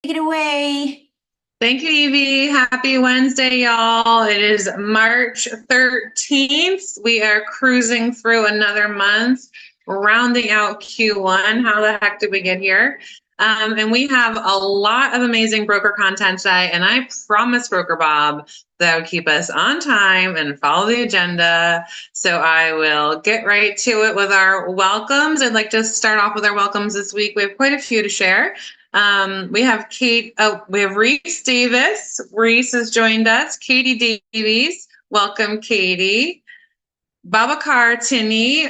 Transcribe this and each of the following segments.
Take it away. Thank you, Evie. Happy Wednesday, y'all. It is March 13th. We are cruising through another month, rounding out Q1. How the heck did we get here? And we have a lot of amazing broker content today. And I promised Broker Bob that I would keep us on time and follow the agenda. So I will get right to it with our welcomes. I'd like to start off with our welcomes this week. We have quite a few to share. We have we have Reese Davis. Reese has joined us. Katie Davies, welcome, Katie. Babacar Tinney,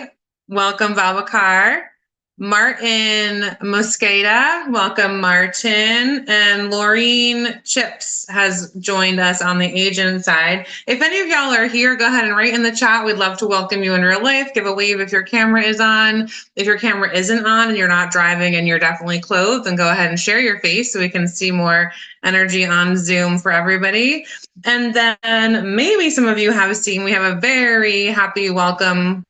welcome, Babacar. Martin Mosqueda, welcome, Martin. And Laureen Chips has joined us on the agent side. If any of y'all are here, go ahead and write in the chat. We'd love to welcome you in real life. Give a wave if your camera is on. If your camera isn't on and you're not driving and you're definitely clothed, then go ahead and share your face so we can see more energy on Zoom for everybody. And then maybe some of you have seen, we have a very happy welcome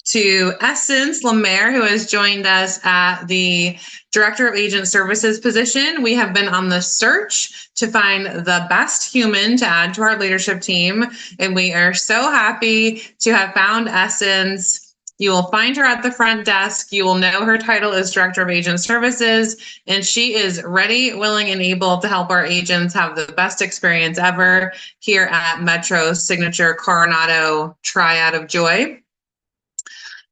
to Essence Lemaire, who has joined us at the Director of Agent Services position. We have been on the search to find the best human to add to our leadership team, and we are so happy to have found Essence. You will find her at the front desk. You will know her title is Director of Agent Services, and she is ready, willing, and able to help our agents have the best experience ever here at Metro's signature Coronado Triad of Joy.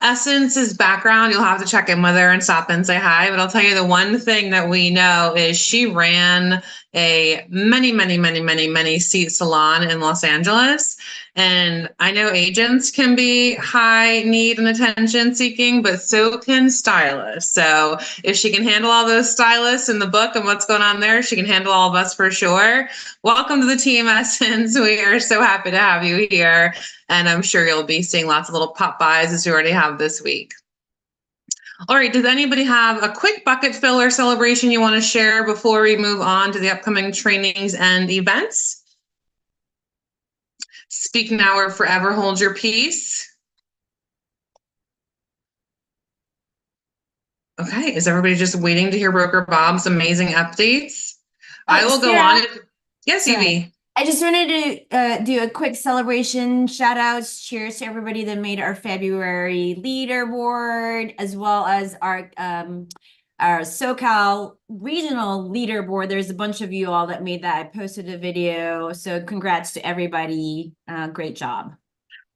Essence's background, you'll have to check in with her and stop and say hi. But I'll tell you the one thing that we know is she ran a many seat salon in Los Angeles. And I know agents can be high need and attention seeking, but so can stylists. So if she can handle all those stylists in the book and what's going on there, she can handle all of us for sure. Welcome to the team, Essence. We are so happy to have you here. And I'm sure you'll be seeing lots of little pop-bys as you already have this week. All right, does anybody have a quick bucket filler celebration you want to share before we move on to the upcoming trainings and events? Speak now or forever hold your peace. Okay, is everybody just waiting to hear Broker Bob's amazing updates? I will go on. Yes, Evie. I just wanted to do a quick celebration, shout outs, cheers to everybody that made our February leaderboard, as well as our SoCal regional leaderboard. There's a bunch of you all that made that. I posted a video, so congrats to everybody. Great job.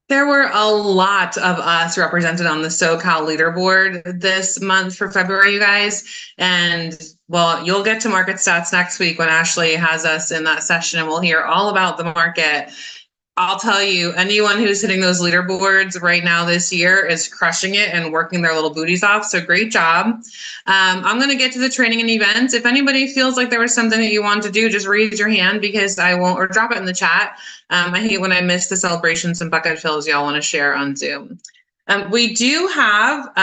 There were a lot of us represented on the SoCal leaderboard this month for February, you guys. And well, you'll get to market stats next week when Ashley has us in that session and we'll hear all about the market. I'll tell you, anyone who's hitting those leaderboards right now this year is crushing it and working their little booties off. So great job. I'm going to get to the training and events. If anybody feels like there was something that you want to do, just raise your hand because I won't, or drop it in the chat. I hate when I miss the celebrations and bucket fills y'all want to share on Zoom. We do have,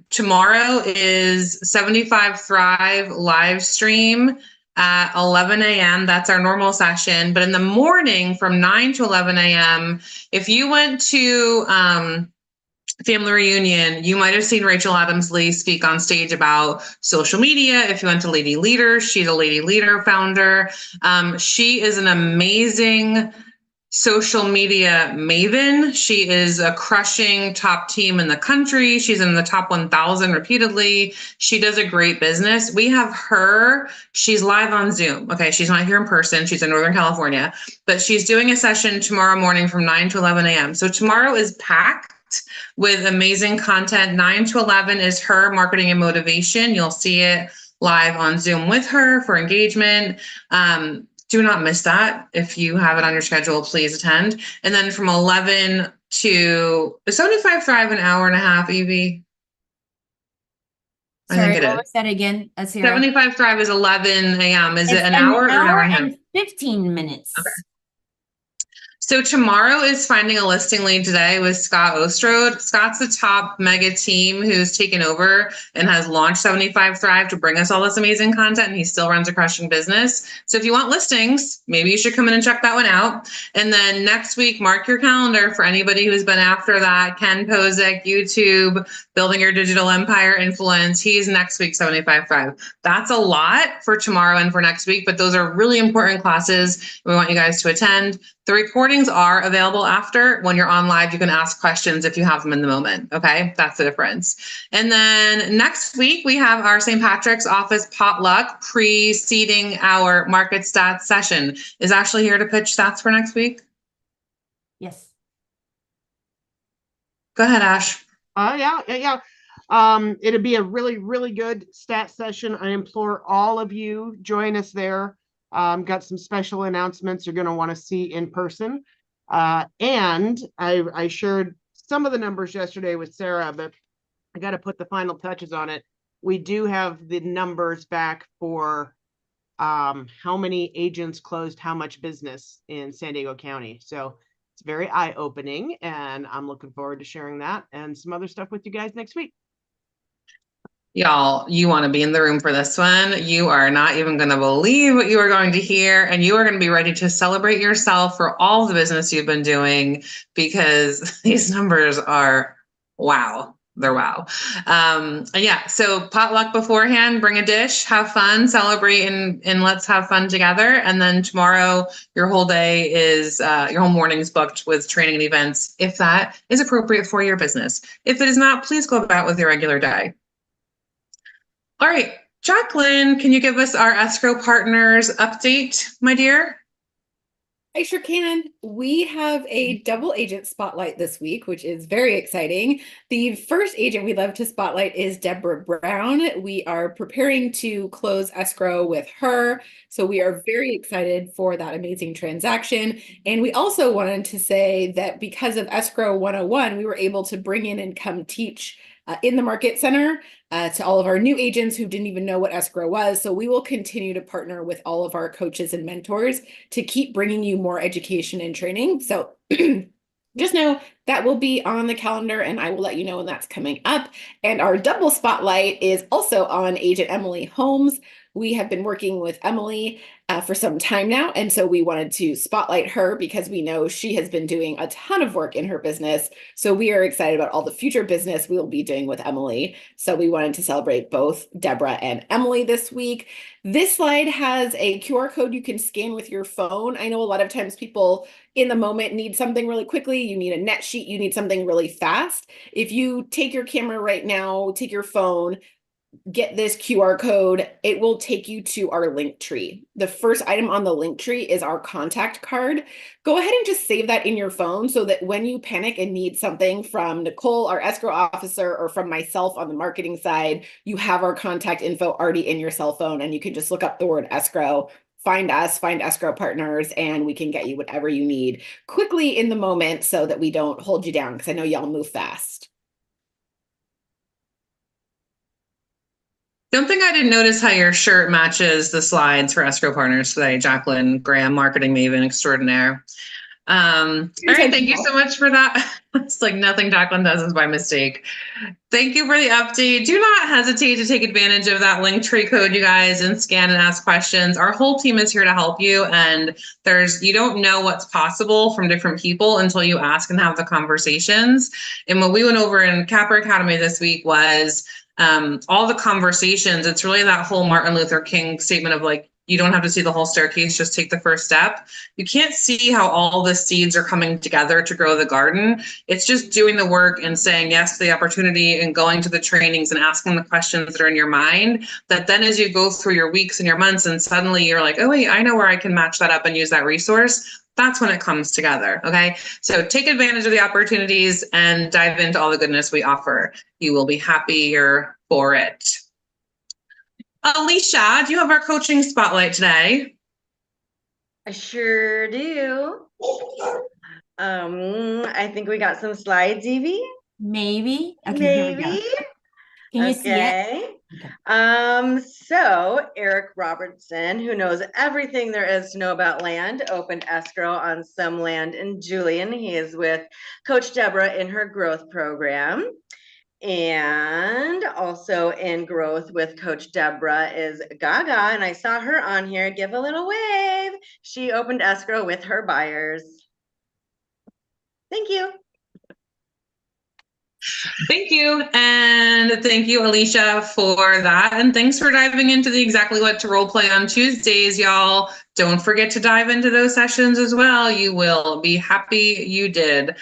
tomorrow is 75 Thrive live stream at 11 a.m. That's our normal session. But in the morning from 9 to 11 a.m., if you went to Family Reunion, you might have seen Rachel Adams-Lee speak on stage about social media. If you went to Lady Leader, she's a Lady Leader founder. She is an amazing social media maven. She is a crushing top team in the country. She's in the top 1,000 repeatedly. She does a great business. We have her. She's live on Zoom. Okay, she's not here in person. She's in Northern California, but she's doing a session tomorrow morning from 9 to 11 a.m. So tomorrow is packed with amazing content. 9 to 11 is her marketing and motivation. You'll see it live on Zoom with her for engagement. Do not miss that. If you have it on your schedule, please attend. And then from 11 to 75 Thrive, an hour and a half, Evie. Sorry, what was that again? 75 Thrive is 11 a.m. Is it an hour or an hour and a half? 15 minutes. Okay. So tomorrow is finding a listing lead today with Scott Ostrode. Scott's the top mega team who's taken over and has launched 75 Thrive to bring us all this amazing content, and he still runs a crushing business. So if you want listings, maybe you should come in and check that one out. And then next week, mark your calendar for anybody who's been after that. Ken Posick, YouTube, Building Your Digital Empire Influence. He's next week, 75 Thrive. That's a lot for tomorrow and for next week, but those are really important classes. We want you guys to attend. The recordings are available after. When you're on live, you can ask questions if you have them in the moment. Okay, that's the difference. And then next week, we have our St. Patrick's office potluck preceding our market stats session. Is Ashley here to pitch stats for next week? Yes. Go ahead, Ash. Yeah. It'll be a really, really good stat session. I implore all of you join us there. Got some special announcements you're going to want to see in person. And I shared some of the numbers yesterday with Sarah, but I got to put the final touches on it. We do have the numbers back for how many agents closed how much business in San Diego County. So it's very eye-opening, and I'm looking forward to sharing that and some other stuff with you guys next week. Y'all, you want to be in the room for this one. You are not even going to believe what you are going to hear, and you are going to be ready to celebrate yourself for all the business you've been doing, because these numbers are wow. They're wow. Yeah, so potluck beforehand, bring a dish, have fun, celebrate, and let's have fun together. And then tomorrow, your whole day is, your whole morning is booked with training and events, if that is appropriate for your business. If it is not, please go about with your regular day. All right, Jacqueline, can you give us our escrow partners update, my dear? I sure can. We have a double agent spotlight this week, which is very exciting. The first agent we'd love to spotlight is Deborah Brown. We are preparing to close escrow with her. So we are very excited for that amazing transaction. And we also wanted to say that because of Escrow 101, we were able to bring in and come teach in the Market Center to all of our new agents who didn't even know what escrow was. So we will continue to partner with all of our coaches and mentors to keep bringing you more education and training. So just know that will be on the calendar, and I will let you know when that's coming up. And our double spotlight is also on agent Emily Holmes. We have been working with Emily for some time now, and so we wanted to spotlight her because we know she has been doing a ton of work in her business. So we are excited about all the future business we will be doing with Emily. So we wanted to celebrate both Deborah and Emily this week. This slide has a QR code you can scan with your phone. I know a lot of times people in the moment need something really quickly. You need a net sheet, you need something really fast. If you take your camera right now, take your phone, get this QR code, it will take you to our link tree. The first item on the link tree is our contact card. Go ahead and just save that in your phone so that when you panic and need something from Nicole, our escrow officer, or from myself on the marketing side, you have our contact info already in your cell phone, and you can just look up the word escrow, find us, find escrow partners, and we can get you whatever you need quickly in the moment so that we don't hold you down, because I know y'all move fast. Don't think I didn't notice how your shirt matches the slides for escrow partners today, Jacqueline Graham, marketing maven extraordinaire. All right, thank you so much for that. It's like nothing Jacqueline does is by mistake. Thank you for the update. Do not hesitate to take advantage of that link tree code, you guys, and scan and ask questions. Our whole team is here to help you, and you don't know what's possible from different people until you ask and have the conversations. And what we went over in Capper Academy this week was all the conversations. It's really that whole Martin Luther King statement of like, you don't have to see the whole staircase, just take the first step. You can't see how all the seeds are coming together to grow the garden. It's just doing the work and saying yes to the opportunity and going to the trainings and asking the questions that are in your mind, that then as you go through your weeks and your months and suddenly you're like, oh wait, I know where I can match that up and use that resource. That's when it comes together, okay? So take advantage of the opportunities and dive into all the goodness we offer. You will be happier for it. Alicia, do you have our coaching spotlight today? I sure do. I think we got some slides, Evie. Maybe. Okay, Maybe. here we go. Can you see it? Okay. Okay. So Eric Robertson, who knows everything there is to know about land, opened escrow on some land in Julian. He is with Coach Deborah in her growth program. And also in growth with Coach Deborah is Gaga, and I saw her on here. Give a little wave. She opened escrow with her buyers. Thank you. Thank you. And thank you, Alicia, for that. And thanks for diving into the exactly what to role play on Tuesdays, y'all. Don't forget to dive into those sessions as well. You will be happy you did.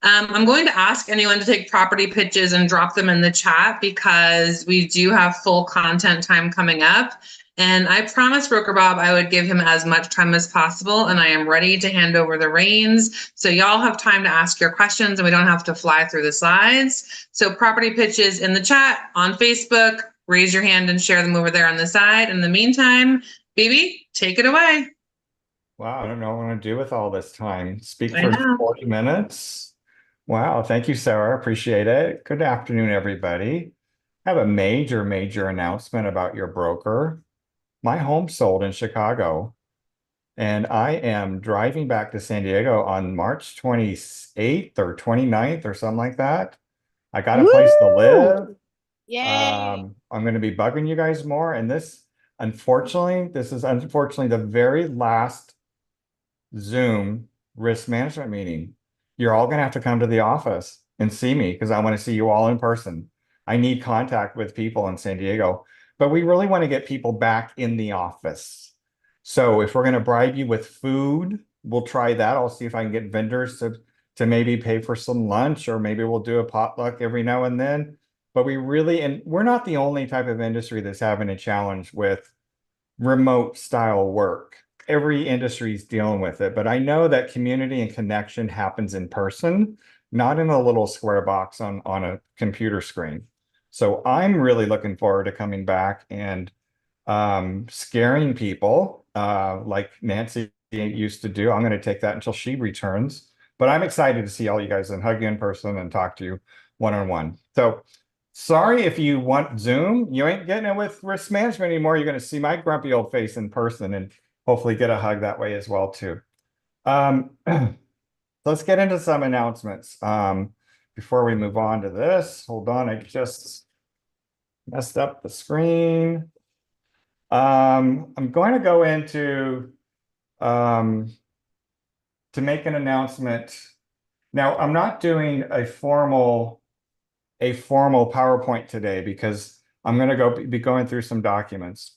I'm going to ask anyone to take property pitches and drop them in the chat because we do have full content time coming up. And I promised Broker Bob I would give him as much time as possible, and I am ready to hand over the reins. So y'all have time to ask your questions and we don't have to fly through the slides. So property pitches in the chat, on Facebook, raise your hand and share them over there on the side. In the meantime, Bibi, take it away. Wow, I don't know what I'm gonna do with all this time. Speak I for know. 40 minutes. Wow, thank you, Sarah. Appreciate it. Good afternoon, everybody. I have a major announcement about your broker. My home sold in Chicago, and I am driving back to San Diego on March 28th or 29th or something like that. I got a place to live. Yay. I'm going to be bugging you guys more. And this is unfortunately the very last Zoom risk management meeting. You're all going to have to come to the office and see me because I want to see you all in person. I need contact with people in San Diego, but we really want to get people back in the office. So if we're going to bribe you with food, we'll try that. I'll see if I can get vendors to maybe pay for some lunch, or maybe we'll do a potluck every now and then. But and we're not the only type of industry that's having a challenge with remote style work. Every industry is dealing with it, but I know that community and connection happens in person, not in a little square box on a computer screen. So I'm really looking forward to coming back and scaring people like Nancy used to do. I'm going to take that until she returns, but I'm excited to see all you guys and hug you in person and talk to you one-on-one. So sorry if you want Zoom, you ain't getting it with risk management anymore. You're going to see my grumpy old face in person and hopefully get a hug that way as well too. Let's get into some announcements. Before we move on to this, hold on, I just messed up the screen. I'm going to go into to make an announcement. Now, I'm not doing a formal PowerPoint today because I'm going to be going through some documents.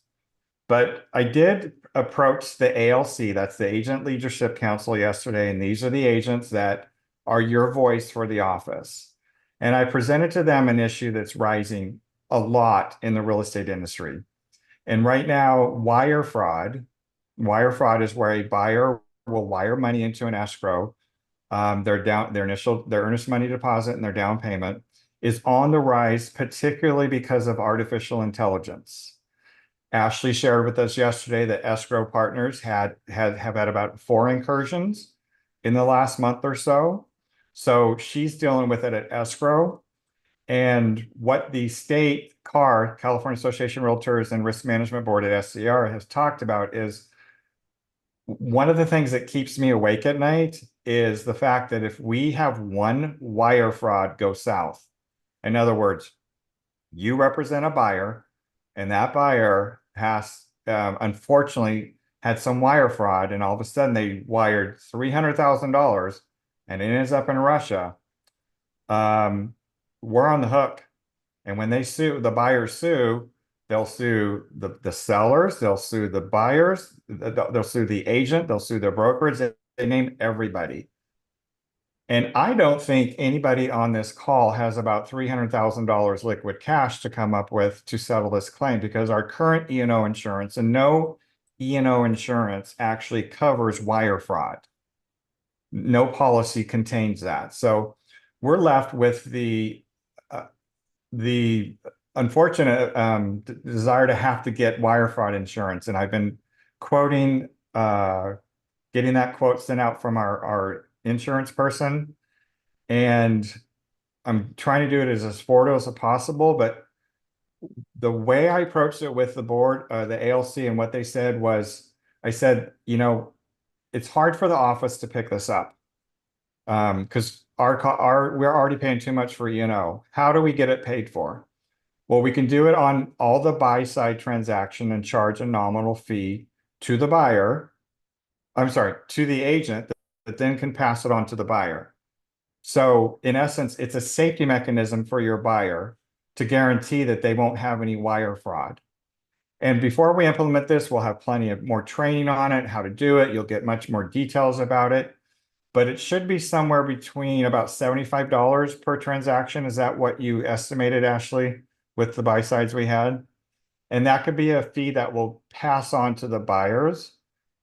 But I did approach the ALC, that's the Agent Leadership Council, yesterday, and these are the agents that are your voice for the office. And I presented to them an issue that's rising a lot in the real estate industry. And right now, wire fraud is where a buyer will wire money into an escrow. Their earnest money deposit and their down payment is on the rise, particularly because of artificial intelligence. Ashley shared with us yesterday that escrow partners have had about 4 incursions in the last month or so. So she's dealing with it at escrow. And what the state CAR, California Association of Realtors and Risk Management Board at SCR, has talked about is one of the things that keeps me awake at night is the fact that if we have one wire fraud go south, in other words, you represent a buyer and that buyer has unfortunately had some wire fraud, and all of a sudden they wired $300,000 and it ends up in Russia, we're on the hook. And when they sue, the buyers sue, they'll sue the sellers, they'll sue the buyers, they'll sue the agent, they'll sue their brokerage, they name everybody. And I don't think anybody on this call has about $300,000 liquid cash to come up with to settle this claim, because our current E&O insurance, and no E&O insurance actually covers wire fraud. No policy contains that. So we're left with the unfortunate desire to have to get wire fraud insurance. And I've been quoting, getting that quote sent out from our insurance person, and I'm trying to do it as affordable as possible, but the way I approached it with the board, the ALC, and what they said was, I said, it's hard for the office to pick this up. Because we're already paying too much for E&O. How do we get it paid for? Well, we can do it on all the buy side transaction and charge a nominal fee to the buyer. I'm sorry, to the agent that then can pass it on to the buyer. So in essence, it's a safety mechanism for your buyer to guarantee that they won't have any wire fraud. And before we implement this, we'll have plenty of more training on it, how to do it. You'll get much more details about it, but it should be somewhere between about $75 per transaction. Is that what you estimated, Ashley, with the buy sides we had? And that could be a fee that will pass on to the buyers.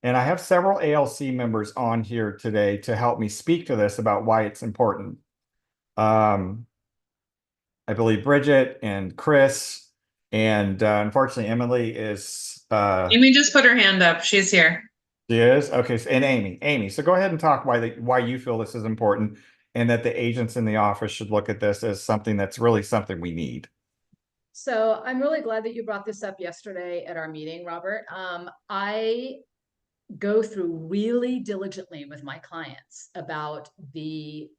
And I have several ALC members on here today to help me speak to this about why it's important. I believe Bridget and Chris, and unfortunately Emily is Amy just put her hand up. She's here. she is okay. And Amy. So go ahead and talk why you feel this is important, and that the agents in the office should look at this as something that's really something we need. So I'm really glad that you brought this up yesterday at our meeting, Robert. I go through really diligently with my clients about the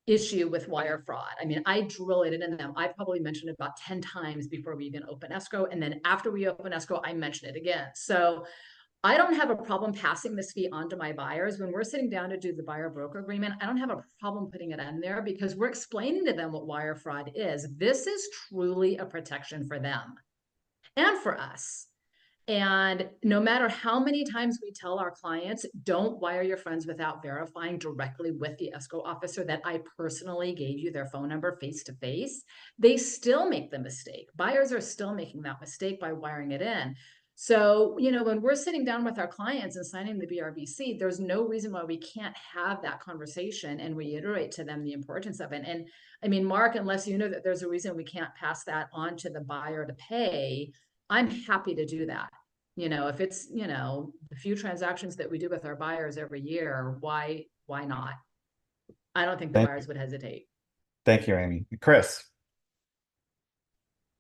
issue with wire fraud. I mean, I drill it into them. I probably mentioned it about 10 times before we even open escrow. And then after we open escrow, I mention it again. So I don't have a problem passing this fee on to my buyers. When we're sitting down to do the buyer broker agreement, I don't have a problem putting it in there because we're explaining to them what wire fraud is. This is truly a protection for them and for us. And no matter how many times we tell our clients, don't wire your funds without verifying directly with the escrow officer that I personally gave you their phone number face to face, they still make the mistake. Buyers are still making that mistake by wiring it in. So, when we're sitting down with our clients and signing the BRBC, there's no reason why we can't have that conversation and reiterate to them the importance of it. And I mean, Mark, unless you know that there's a reason we can't pass that on to the buyer to pay, I'm happy to do that. If it's, the few transactions that we do with our buyers every year, why not? I don't think the buyers would hesitate. Thank you, Amy. Chris.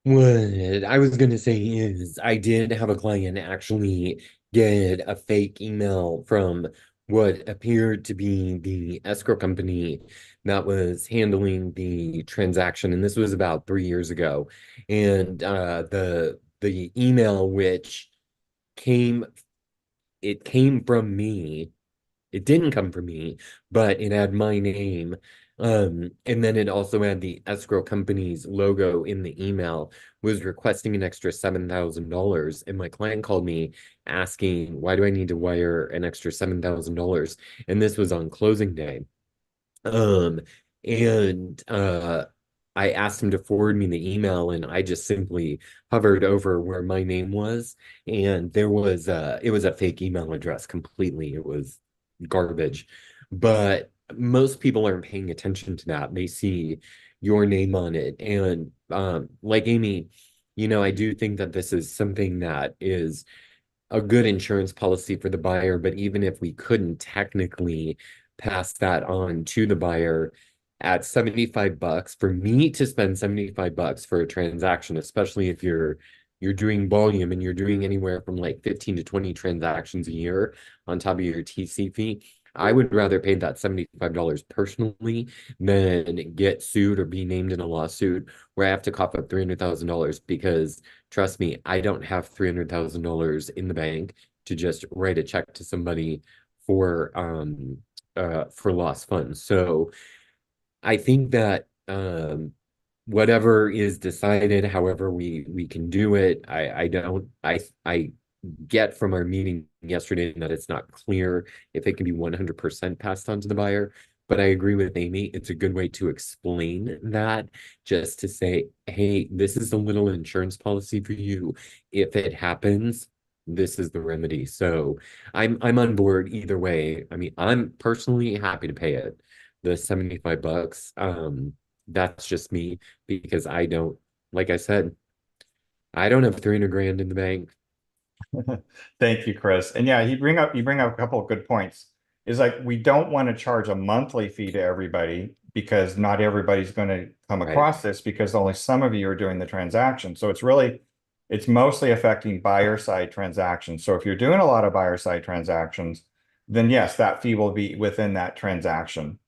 What I was going to say is I did have a client actually get a fake email from what appeared to be the escrow company that was handling the transaction. And this was about 3 years ago. And the email, which came from me. It didn't come from me, but it had my name. And then it also had the escrow company's logo in the email, was requesting an extra $7,000. And my client called me asking, why do I need to wire an extra $7,000? And this was on closing day. I asked him to forward me the email, and I just simply hovered over where my name was, and it was a fake email address completely. It was garbage. But most people aren't paying attention to that. They see your name on it. And like Amy, I do think that this is something that is a good insurance policy for the buyer. But even if we couldn't technically pass that on to the buyer, at $75, for me to spend $75 for a transaction, especially if you're doing volume and you're doing anywhere from like 15 to 20 transactions a year on top of your TC fee, I would rather pay that $75 personally than get sued or be named in a lawsuit where I have to cough up $300,000, because trust me, I don't have $300,000 in the bank to just write a check to somebody for lost funds. So I think that whatever is decided, however we can do it, I get from our meeting yesterday that it's not clear if it can be 100% passed on to the buyer. But I agree with Amy. It's a good way to explain that, just to say, hey, this is a little insurance policy for you. If it happens, this is the remedy. So I'm on board either way. I mean, I'm personally happy to pay it, the $75. That's just me, because I don't, like I said, I don't have 300 grand in the bank. Thank you, Chris. And yeah, you bring up a couple of good points. is like, we don't want to charge a monthly fee to everybody because not everybody's going to come Right. across this because only some of you are doing the transaction. So it's mostly affecting buyer side transactions. So if you're doing a lot of buyer side transactions, then yes, that fee will be within that transaction.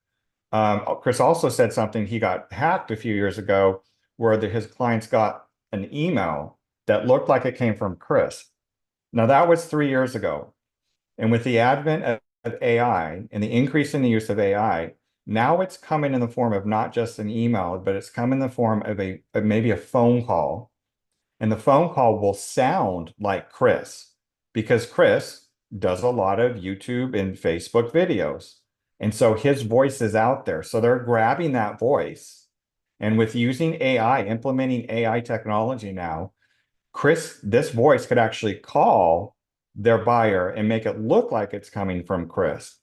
Chris also said something, he got hacked a few years ago where his clients got an email that looked like it came from Chris. Now that was 3 years ago. And with the advent of AI and the increase in the use of AI, now it's coming in the form of not just an email, but it's come in the form of maybe a phone call. And the phone call will sound like Chris because Chris does a lot of YouTube and Facebook videos. And so his voice is out there. So they're grabbing that voice. And with using AI, implementing AI technology now, this voice could actually call their buyer and make it look like it's coming from Chris.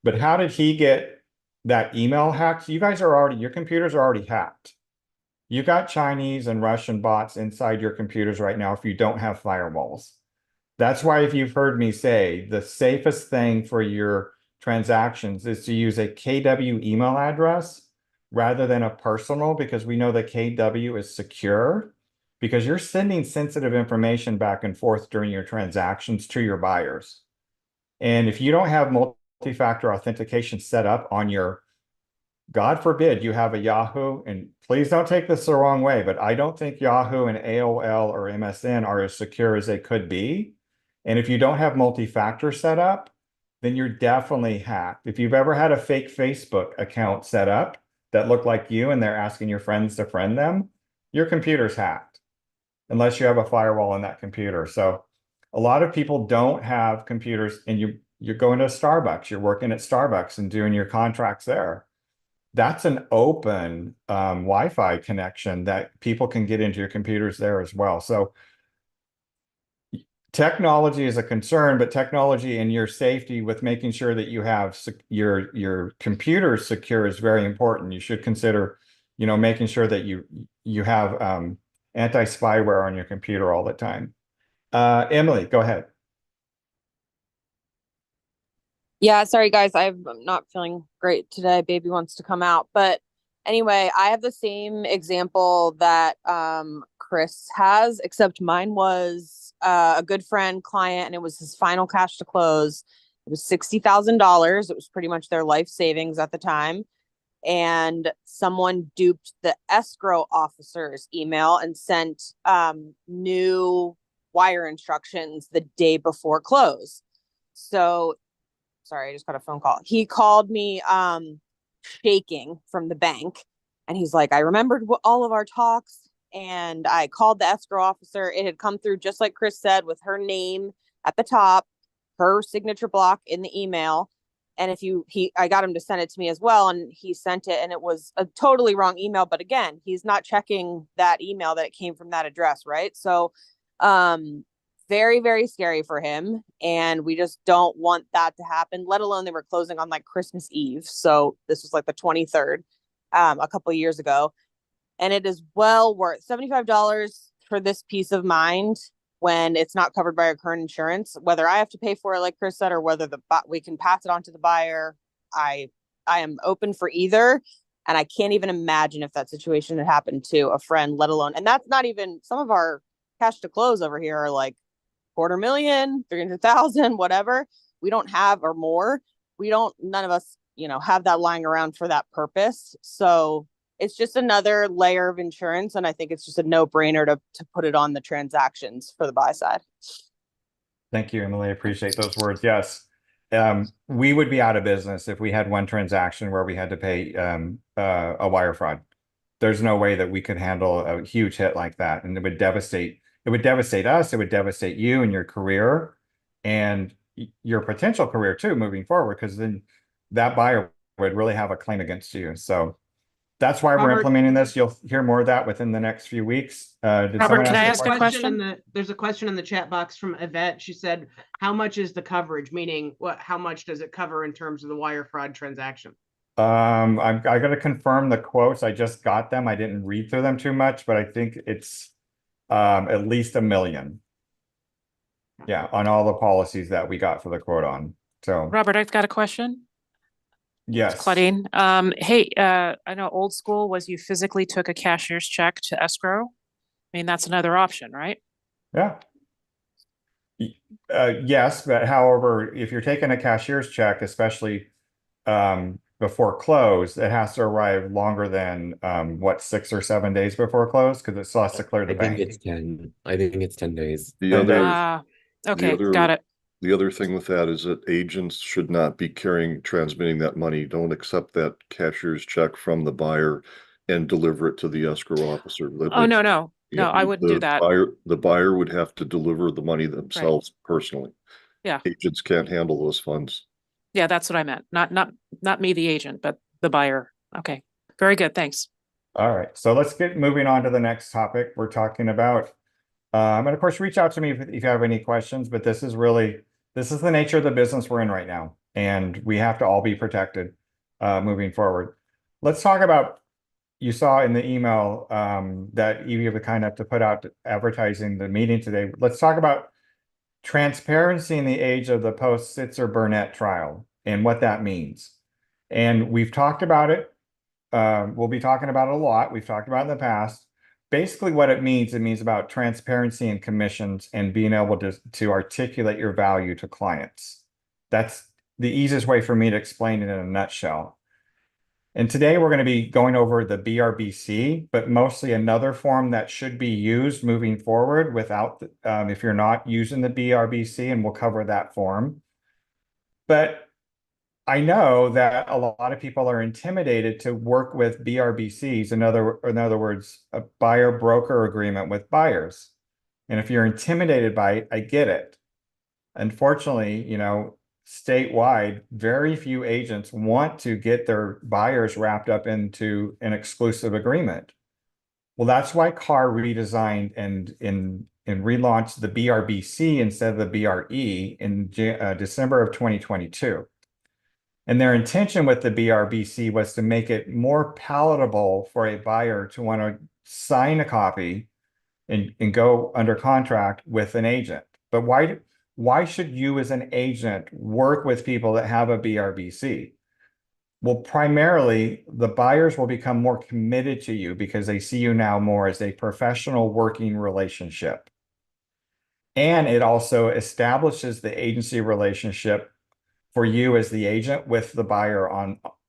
But how did he get that email hacked? You guys your computers are already hacked. You got Chinese and Russian bots inside your computers right now if you don't have firewalls. That's why if you've heard me say the safest thing for your transactions is to use a KW email address rather than a personal, because we know that KW is secure because you're sending sensitive information back and forth during your transactions to your buyers. And if you don't have multi-factor authentication set up on your, God forbid you have a Yahoo, and please don't take this the wrong way, but I don't think Yahoo and AOL or MSN are as secure as they could be. And if you don't have multi-factor set up, then you're definitely hacked. If you've ever had a fake Facebook account set up that looked like you and they're asking your friends to friend them, your computer's hacked unless you have a firewall on that computer. So a lot of people don't have computers, and you're going to Starbucks, you're working at Starbucks and doing your contracts there. That's an open Wi-Fi connection that people can get into your computers there as well. So technology is a concern, but technology and your safety with making sure that you have your computer secure is very important. You should consider, making sure that you have anti-spyware on your computer all the time. Emily, go ahead. Yeah, sorry guys, I'm not feeling great today. Baby wants to come out. But anyway, I have the same example that Chris has, except mine was a good friend client, and it was his final cash to close. It was $60,000. It was pretty much their life savings at the time. And someone duped the escrow officer's email and sent new wire instructions the day before close. So sorry, I just got a phone call. He called me shaking from the bank, and he's like, I remembered all of our talks, and I called the escrow officer. It had come through just like Chris said, with her name at the top, her signature block in the email. And I got him to send it to me as well, and he sent it, and it was a totally wrong email. But again, he's not checking that email that it came from that address, right? So very, very scary for him. And we just don't want that to happen, let alone they were closing on like Christmas Eve. So this was like the 23rd, a couple of years ago. And it is well worth $75 for this peace of mind when it's not covered by our current insurance, whether I have to pay for it, like Chris said, or whether we can pass it on to the buyer. I am open for either. And I can't even imagine if that situation had happened to a friend, let alone, and that's not even, some of our cash to close over here are like $250,000, 300,000, whatever. We don't have, or more. None of us, have that lying around for that purpose. So it's just another layer of insurance. And I think it's just a no-brainer to put it on the transactions for the buy side. Thank you, Emily. I appreciate those words. Yes. We would be out of business if we had one transaction where we had to pay a wire fraud. There's no way that we could handle a huge hit like that. And it would devastate us. It would devastate you and your career and your potential career too, moving forward, because then that buyer would really have a claim against you. So that's why we're implementing this. You'll hear more of that within the next few weeks. Robert, can I ask a question? There's a question in the chat box from Yvette. She said, how much is the coverage? Meaning, how much does it cover in terms of the wire fraud transaction? I got to confirm the quotes. I just got them. I didn't read through them too much, but I think it's at least $1 million. Yeah, on all the policies that we got for the quote on. So, Robert, I've got a question. yes. It's Claudine. Hey, I know old school was you physically took a cashier's check to escrow. I mean, that's another option, right? Yeah. Yes, but however, if you're taking a cashier's check, especially before close, it has to arrive longer than what, 6 or 7 days before close, because it still has to clear the I think bank. it's 10. I think it's 10 days. The 10 other, days. Okay, other- got it. the other thing with that is that agents should not be transmitting that money. Don't accept that cashier's check from the buyer and deliver it to the escrow officer. Oh, no, I wouldn't do that. The buyer would have to deliver the money themselves personally. Yeah. Agents can't handle those funds. Yeah, that's what I meant. Not me, the agent, but the buyer. Okay, very good. Thanks. All right, so let's get moving on to the next topic. We're talking about, and of course, reach out to me if you have any questions, but this is the nature of the business we're in right now, and we have to all be protected moving forward. Let's talk about, you saw in the email that you were kind enough to put out advertising the meeting today. Let's talk about transparency in the age of the post-Sitzer Burnett trial and what that means. And we've talked about it. We'll be talking about it a lot. We've talked about it in the past. Basically, what it means about transparency and commissions and being able to articulate your value to clients. That's the easiest way for me to explain it in a nutshell. And today we're going to be going over the BRBC, but mostly another form that should be used moving forward without, if you're not using the BRBC, and we'll cover that form. But I know that a lot of people are intimidated to work with BRBCs, in other words, a buyer broker agreement with buyers. And if you're intimidated by it, I get it. Unfortunately, statewide, very few agents want to get their buyers wrapped up into an exclusive agreement. Well, that's why CAR redesigned and relaunched the BRBC instead of the BRE in December of 2022. And their intention with the BRBC was to make it more palatable for a buyer to want to sign a copy and go under contract with an agent. But why should you as an agent work with people that have a BRBC? Well, primarily, the buyers will become more committed to you because they see you now more as a professional working relationship. And it also establishes the agency relationship for you as the agent with the buyer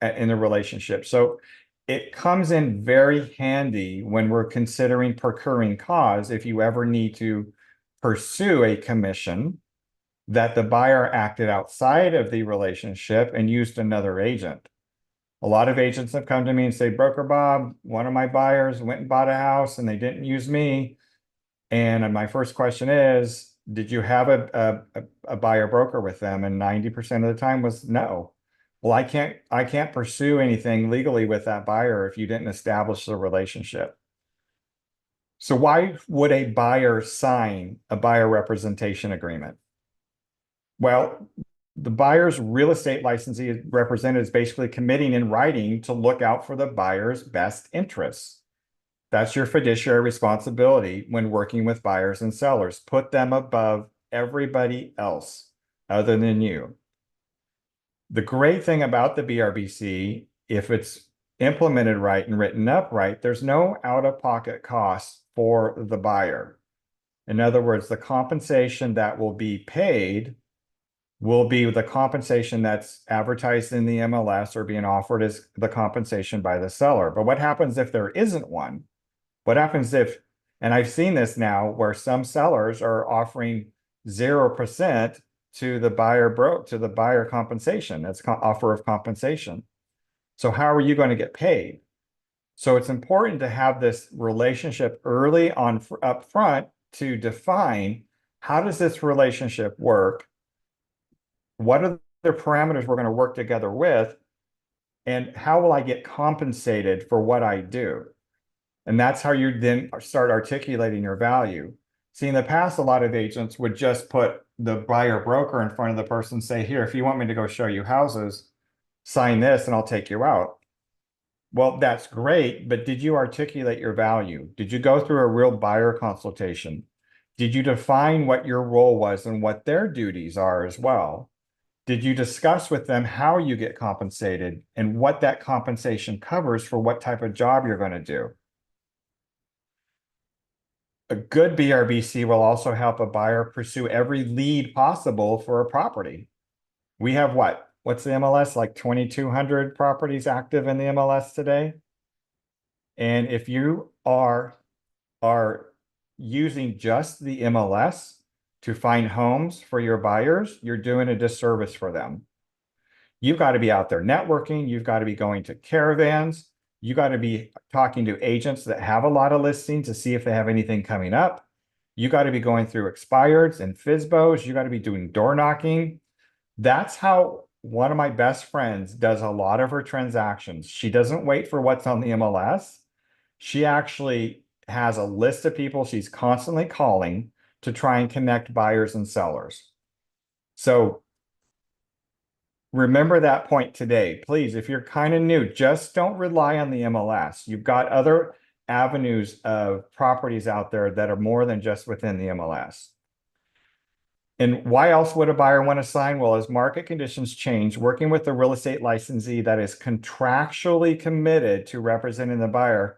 in the relationship. So it comes in very handy when we're considering procuring cause if you ever need to pursue a commission that the buyer acted outside of the relationship and used another agent. A lot of agents have come to me and say, Broker Bob, one of my buyers went and bought a house and they didn't use me. And my first question is, did you have a buyer broker with them? And 90% of the time was no. Well, I can't pursue anything legally with that buyer if you didn't establish the relationship. So why would a buyer sign a buyer representation agreement? Well, the buyer's real estate licensee representative is basically committing in writing to look out for the buyer's best interests. That's your fiduciary responsibility when working with buyers and sellers. Put them above everybody else other than you. The great thing about the BRBC, if it's implemented right and written up right, there's no out-of-pocket costs for the buyer. In other words, the compensation that will be paid will be the compensation that's advertised in the MLS or being offered as the compensation by the seller. But what happens if there isn't one? What happens if, and I've seen this now where some sellers are offering 0% to the buyer compensation. That's offer of compensation. So how are you going to get paid? So it's important to have this relationship early on up front to define how does this relationship work? What are the parameters we're going to work together with? And how will I get compensated for what I do? And that's how you then start articulating your value. See, in the past, a lot of agents would just put the buyer broker in front of the person and say, here, if you want me to go show you houses, sign this and I'll take you out. Well, that's great, but did you articulate your value? Did you go through a real buyer consultation? Did you define what your role was and what their duties are as well? Did you discuss with them how you get compensated and what that compensation covers for what type of job you're going to do? A good BRBC will also help a buyer pursue every lead possible for a property. We have what? What's the MLS? Like 2,200 properties active in the MLS today. And if you are using just the MLS to find homes for your buyers, you're doing a disservice for them. You've got to be out there networking. You've got to be going to caravans. You got to be talking to agents that have a lot of listings to see if they have anything coming up. You got to be going through expireds and FSBOs. You got to be doing door knocking. That's how one of my best friends does a lot of her transactions. She doesn't wait for what's on the MLS. She actually has a list of people she's constantly calling to try and connect buyers and sellers. So remember that point today. Please, if you're kind of new, just don't rely on the MLS. You've got other avenues of properties out there that are more than just within the MLS. And why else would a buyer want to sign? Well, as market conditions change, working with the real estate licensee that is contractually committed to representing the buyer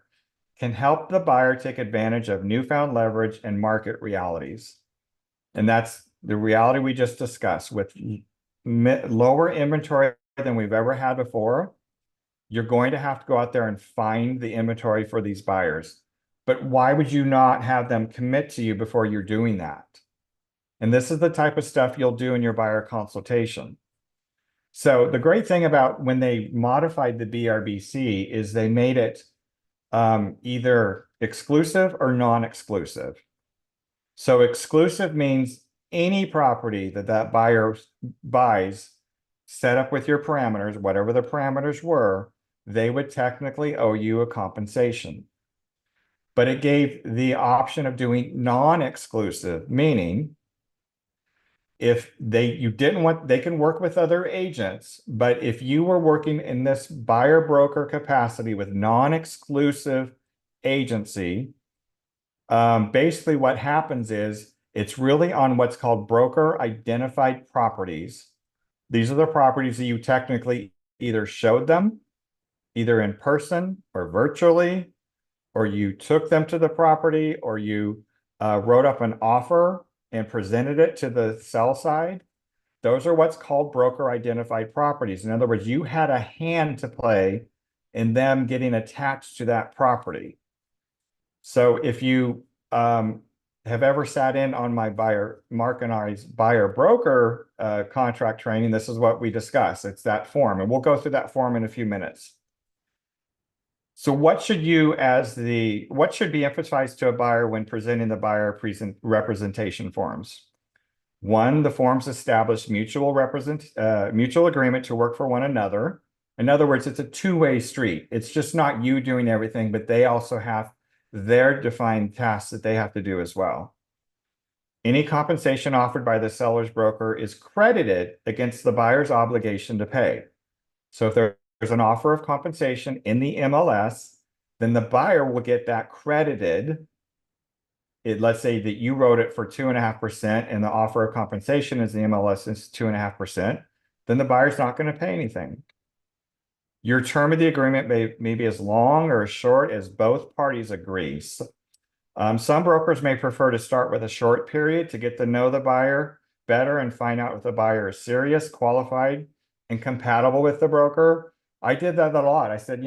can help the buyer take advantage of newfound leverage and market realities. And that's the reality we just discussed. With lower inventory than we've ever had before, you're going to have to go out there and find the inventory for these buyers. But why would you not have them commit to you before you're doing that? And this is the type of stuff you'll do in your buyer consultation. So the great thing about when they modified the BRBC is they made it either exclusive or non-exclusive. So exclusive means any property that buyer buys, set up with your parameters, whatever the parameters were, they would technically owe you a compensation. But it gave the option of doing non-exclusive, meaning if you didn't want, they can work with other agents, but if you were working in this buyer broker capacity with non-exclusive agency, basically what happens is it's really on what's called broker identified properties. These are the properties that you technically either showed them, either in person or virtually, or you took them to the property, or you wrote up an offer and presented it to the sell side. Those are what's called broker identified properties. In other words, you had a hand to play in them getting attached to that property. So if you have ever sat in on my Mark and I's buyer broker contract training, this is what we discuss. It's that form, and we'll go through that form in a few minutes. So what should be emphasized to a buyer when presenting the buyer representation forms? One, the forms establish mutual agreement to work for one another. In other words, it's a two-way street. It's just not you doing everything, but they also have their defined tasks that they have to do as well. Any compensation offered by the seller's broker is credited against the buyer's obligation to pay. So if there's an offer of compensation in the MLS, then the buyer will get that credited. Let's say that you wrote it for 2.5% and the offer of compensation is the MLS is 2.5%, then the buyer's not going to pay anything. Your term of the agreement may be as long or as short as both parties agree. Some brokers may prefer to start with a short period to get to know the buyer better and find out if the buyer is serious, qualified, and compatible with the broker. I did that a lot. I said,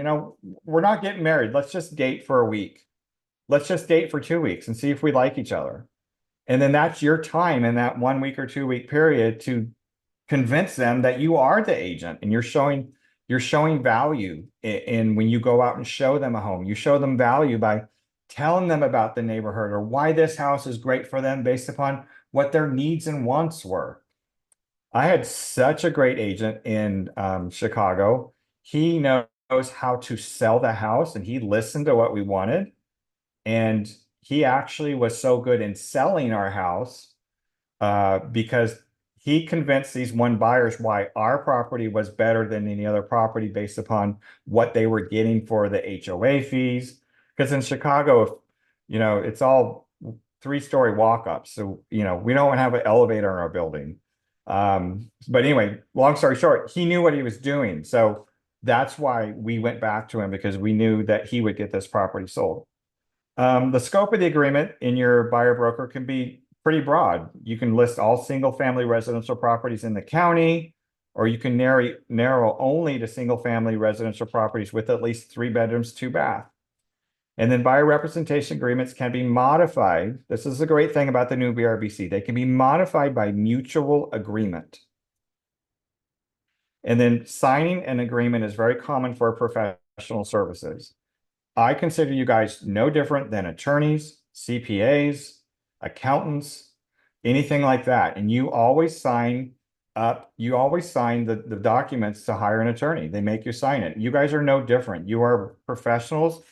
we're not getting married. Let's just date for a week. Let's just date for 2 weeks and see if we like each other. And then that's your time in that 1 week or 2 week period to convince them that you are the agent and you're showing value in when you go out and show them a home. You show them value by telling them about the neighborhood or why this house is great for them based upon what their needs and wants were. I had such a great agent in Chicago. He knows how to sell the house and he listened to what we wanted. And he actually was so good in selling our house because he convinced these one buyers why our property was better than any other property based upon what they were getting for the HOA fees. Because in Chicago, it's all 3-story walk-ups. So, we don't have an elevator in our building. But anyway, long story short, he knew what he was doing. So that's why we went back to him, because we knew that he would get this property sold. The scope of the agreement in your buyer broker can be pretty broad. You can list all single family residential properties in the county, or you can narrow only to single family residential properties with at least 3 bedrooms, 2 baths. And then buyer representation agreements can be modified. This is the great thing about the new BRBC. They can be modified by mutual agreement. And then signing an agreement is very common for professional services. I consider you guys no different than attorneys, CPAs, accountants, anything like that. And you always sign the documents to hire an attorney. They make you sign it. You guys are no different. You are professionals,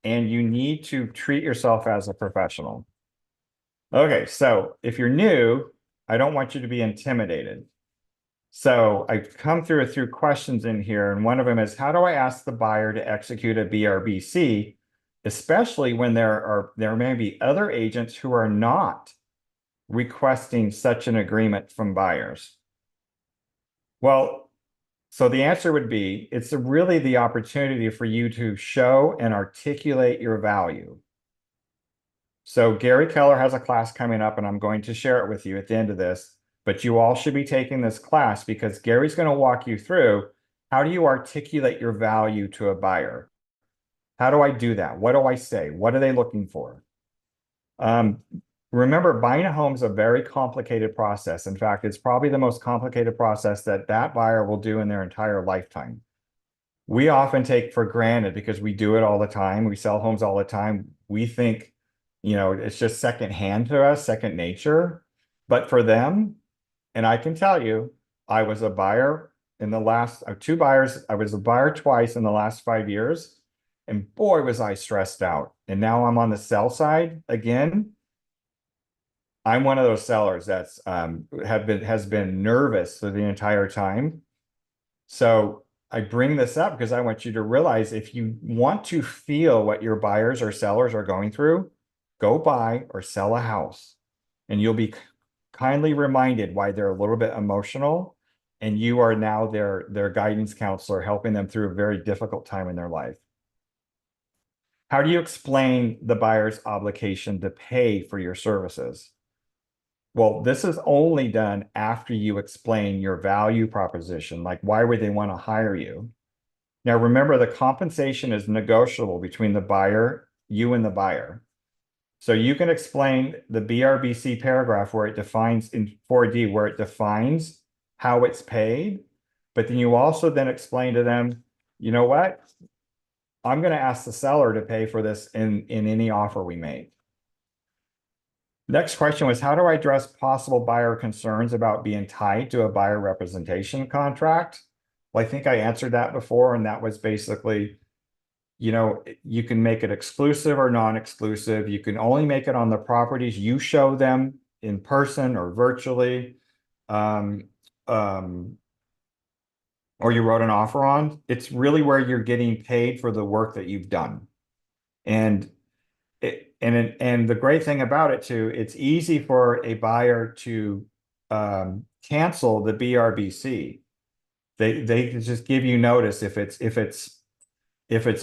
and you need to treat yourself as a professional. Okay, so if you're new, I don't want you to be intimidated. So I've come through a few questions in here, and one of them is, how do I ask the buyer to execute a BRBC, especially when there may be other agents who are not requesting such an agreement from buyers? Well, so the answer would be, it's really the opportunity for you to show and articulate your value. So Gary Keller has a class coming up, and I'm going to share it with you at the end of this. But you all should be taking this class, because Gary's going to walk you through, how do you articulate your value to a buyer? How do I do that? What do I say? What are they looking for? Remember, buying a home is a very complicated process. In fact, it's probably the most complicated process that buyer will do in their entire lifetime. We often take for granted, because we do it all the time. We sell homes all the time. We think, it's just secondhand to us, second nature. But for them, and I can tell you, I was a buyer in the last 2 buyers. I was a buyer twice in the last 5 years, and boy, was I stressed out. And now I'm on the sell side again. I'm one of those sellers that's has been nervous for the entire time. So I bring this up because I want you to realize, if you want to feel what your buyers or sellers are going through, go buy or sell a house, and you'll be kindly reminded why they're a little bit emotional, and you are now their guidance counselor, helping them through a very difficult time in their life. How do you explain the buyer's obligation to pay for your services? Well, this is only done after you explain your value proposition, like why would they want to hire you? Now, remember, the compensation is negotiable between the buyer, you and the buyer. So you can explain the BRBC paragraph where it defines in 4D, where it defines how it's paid, but then you also then explain to them, you know what? I'm going to ask the seller to pay for this in any offer we make. Next question was, how do I address possible buyer concerns about being tied to a buyer representation contract? Well, I think I answered that before, and that was basically, you can make it exclusive or non-exclusive. You can only make it on the properties you show them in person or virtually, or you wrote an offer on. It's really where you're getting paid for the work that you've done. And the great thing about it too, it's easy for a buyer to cancel the BRBC. They can just give you notice if it's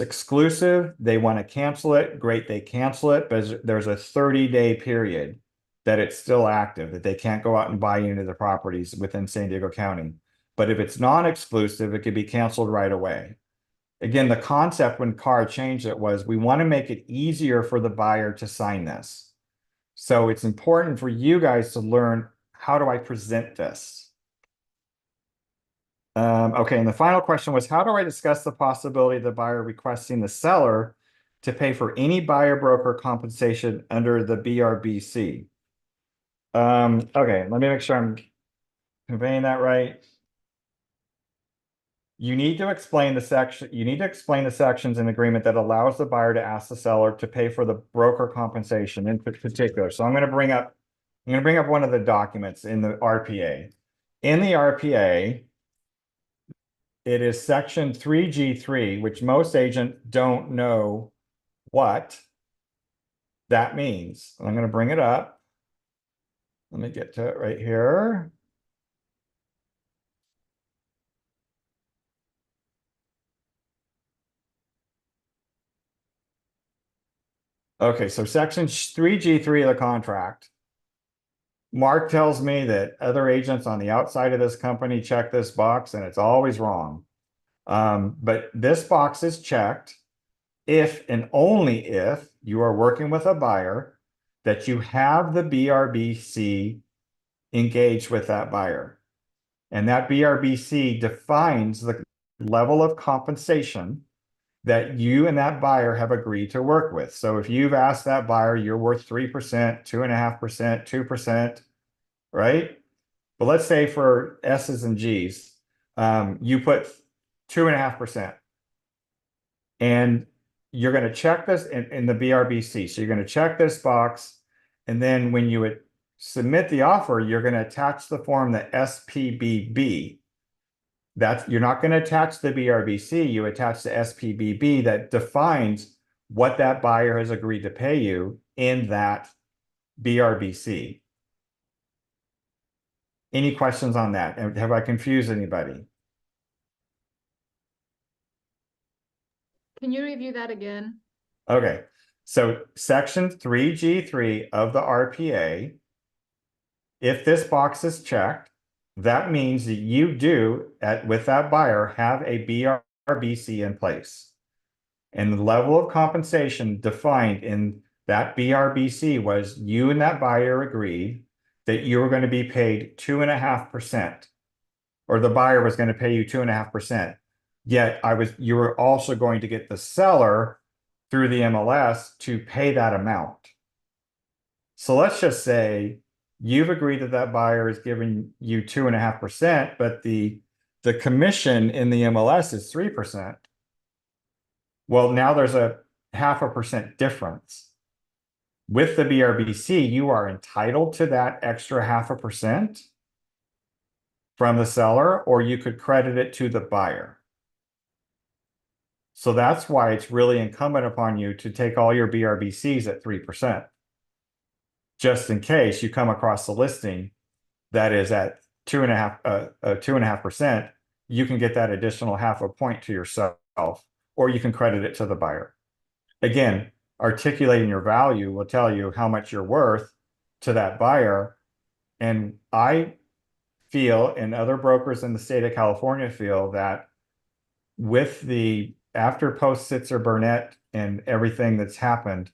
exclusive, they want to cancel it. Great, they cancel it, but there's a 30-day period that it's still active, that they can't go out and buy into the properties within San Diego County. But if it's non-exclusive, it could be canceled right away. Again, the concept when CAR changed it was, we want to make it easier for the buyer to sign this. So it's important for you guys to learn, how do I present this? Okay, and the final question was, how do I discuss the possibility of the buyer requesting the seller to pay for any buyer broker compensation under the BRBC? Okay, let me make sure I'm conveying that right. You need to explain the sections in agreement that allows the buyer to ask the seller to pay for the broker compensation in particular. So I'm going to bring up one of the documents in the RPA. In the RPA, it is section 3G3, which most agents don't know what that means. I'm going to bring it up. Let me get to it right here. Okay, so section 3G3 of the contract. Mark tells me that other agents on the outside of this company check this box and it's always wrong. But this box is checked if and only if you are working with a buyer that you have the BRBC engaged with that buyer. And that BRBC defines the level of compensation that you and that buyer have agreed to work with. So if you've asked that buyer, you're worth 3%, 2.5%, 2%, right? But let's say for S's and G's, you put 2.5%. And you're going to check this in the BRBC. So you're going to check this box. And then when you would submit the offer, you're going to attach the form, the SPBB. You're not going to attach the BRBC, you attach the SPBB that defines what that buyer has agreed to pay you in that BRBC. Any questions on that? Have I confused anybody? Can you review that again? Okay, so section 3G3 of the RPA, if this box is checked, that means that you do, with that buyer, have a BRBC in place. And the level of compensation defined in that BRBC was you and that buyer agreed that you were going to be paid 2.5%, or the buyer was going to pay you 2.5%. Yet you were also going to get the seller through the MLS to pay that amount. So let's just say you've agreed that that buyer is giving you 2.5%, but the commission in the MLS is 3%. Well, now there's a 0.5% difference. With the BRBC, you are entitled to that extra 0.5% from the seller, or you could credit it to the buyer. So that's why it's really incumbent upon you to take all your BRBCs at 3%. Just in case you come across a listing that is at 2.5%, you can get that additional 0.5 point to yourself, or you can credit it to the buyer. Again, articulating your value will tell you how much you're worth to that buyer. And I feel, and other brokers in the state of California feel, that with the after post Sitzer Burnett and everything that's happened,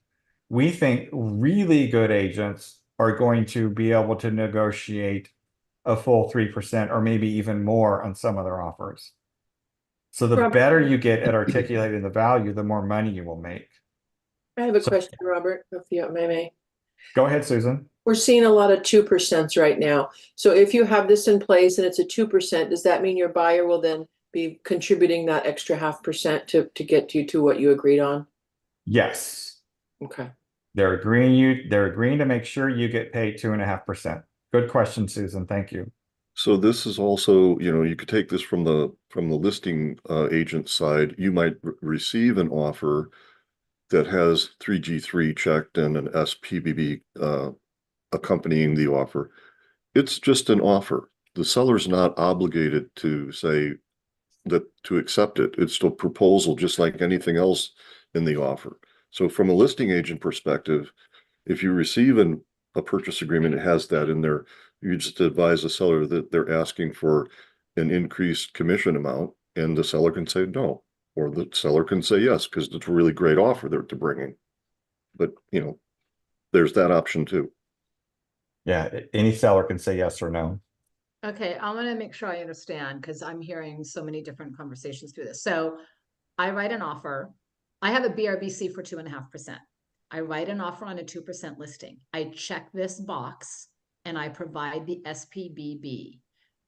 we think really good agents are going to be able to negotiate a full 3% or maybe even more on some of their offers. So the better you get at articulating the value, the more money you will make. I have a question, Robert, if you may. Go ahead, Susan. We're seeing a lot of 2% right now. So if you have this in place and it's a 2%, does that mean your buyer will then be contributing that extra 0.5% to get you to what you agreed on? Yes. Okay. They're agreeing to make sure you get paid 2.5%. Good question, Susan. Thank you. So this is also, you could take this from the listing agent side. You might receive an offer that has 3G3 checked and an SPBB accompanying the offer. It's just an offer. The seller's not obligated to say to accept it. It's still a proposal, just like anything else in the offer. So from a listing agent perspective, if you receive a purchase agreement, it has that in there. You just advise the seller that they're asking for an increased commission amount, and the seller can say no, or the seller can say yes, because it's a really great offer they're bringing. But, there's that option too. Yeah, any seller can say yes or no. Okay, I want to make sure I understand because I'm hearing so many different conversations through this. So I write an offer. I have a BRBC for 2.5%. I write an offer on a 2% listing. I check this box and I provide the SPBB.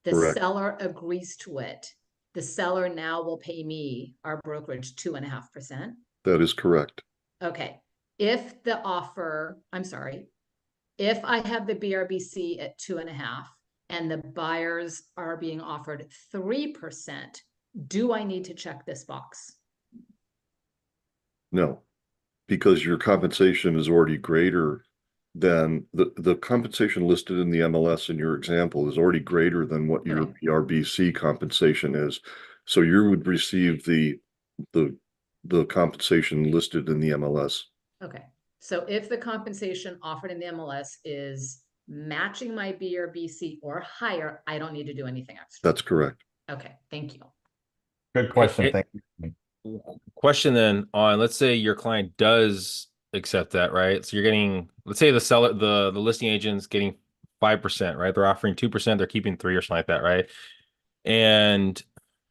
The Correct. seller agrees to it. The seller now will pay me, our brokerage, 2.5%. That is correct. Okay. If I have the BRBC at 2.5 and the buyers are being offered 3%, do I need to check this box? No, because your compensation is already greater than the compensation listed in the MLS in your example is already greater than what your BRBC compensation is. So you would receive the compensation listed in the MLS. Okay. So if the compensation offered in the MLS is matching my B or BC or higher, I don't need to do anything extra. That's correct. Okay, thank you. Good question. It- Thank you. Question then on, let's say your client does accept that, right? So you're getting, let's say the seller, the listing agent's getting 5%, right? They're offering 2%, they're keeping 3 or something like that, right? And,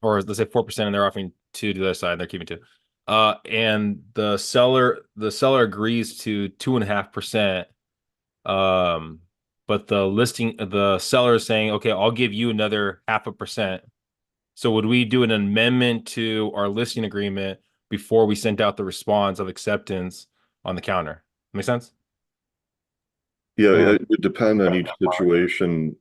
or let's say 4% and they're offering 2 to the other side, and they're keeping 2. And the seller agrees to 2.5%. But the seller is saying, okay, I'll give you another 0.5%. So would we do an amendment to our listing agreement before we sent out the response of acceptance on the counter? Make sense? Yeah, Yeah. it would depend on each situation,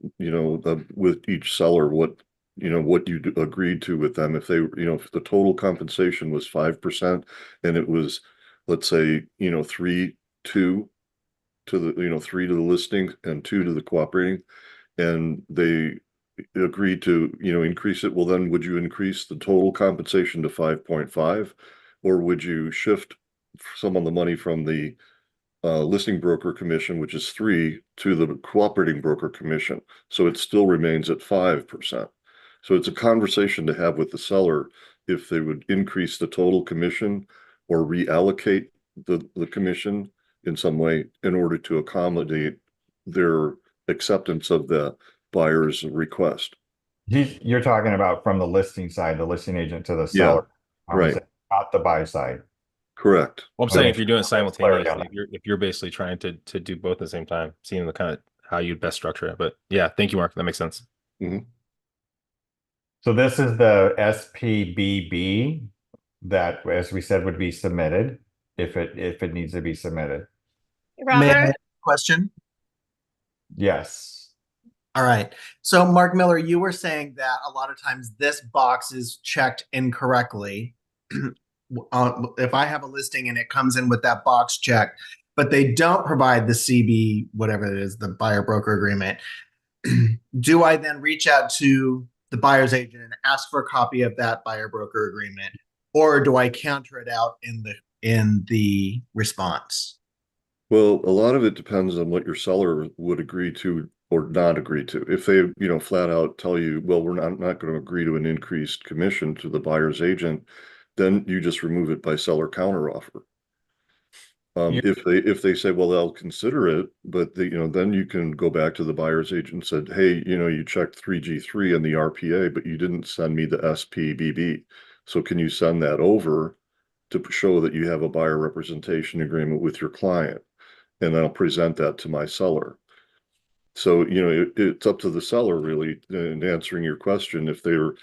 with each seller, what you agreed to with them. If they, if the total compensation was 5% and it was, let's say, 3, 2 to the, 3 to the listing and 2 to the cooperating, and they agreed to, increase it, well, then would you increase the total compensation to 5.5? Or would you shift some of the money from the listing broker commission, which is 3, to the cooperating broker commission? So it still remains at 5%. So it's a conversation to have with the seller if they would increase the total commission or reallocate the commission in some way in order to accommodate their acceptance of the buyer's request. You're talking about from the listing side, the listing agent to the Yeah, seller. right. Not the buy side. Correct. Well, I'm saying Okay. if you're doing it Clarity on simultaneously, that. if you're basically trying to do both at the same time, seeing the kind of how you'd best structure it. But yeah, thank you, Mark. That makes sense. So this is the SPBB that, as we said, would be submitted if it needs to be submitted. May I ask Robert, a question? Yes. All right. So Mark Miller, you were saying that a lot of times this box is checked incorrectly. If I have a listing and it comes in with that box checked, but they don't provide the CB, whatever it is, the buyer broker agreement, do I then reach out to the buyer's agent and ask for a copy of that buyer broker agreement, or do I counter it out in the response? Well, a lot of it depends on what your seller would agree to or not agree to. If they, flat out tell you, well, we're not going to agree to an increased commission to the buyer's agent, then you just remove it by seller counteroffer. If they say, well, they'll consider it, but then you can go back to the buyer's agent and said, hey, you checked 3G3 and the RPA, but you didn't send me the SPBB. So can you send that over to show that you have a buyer representation agreement with your client? And I'll present that to my seller. So, it's up to the seller really in answering your question. If they're,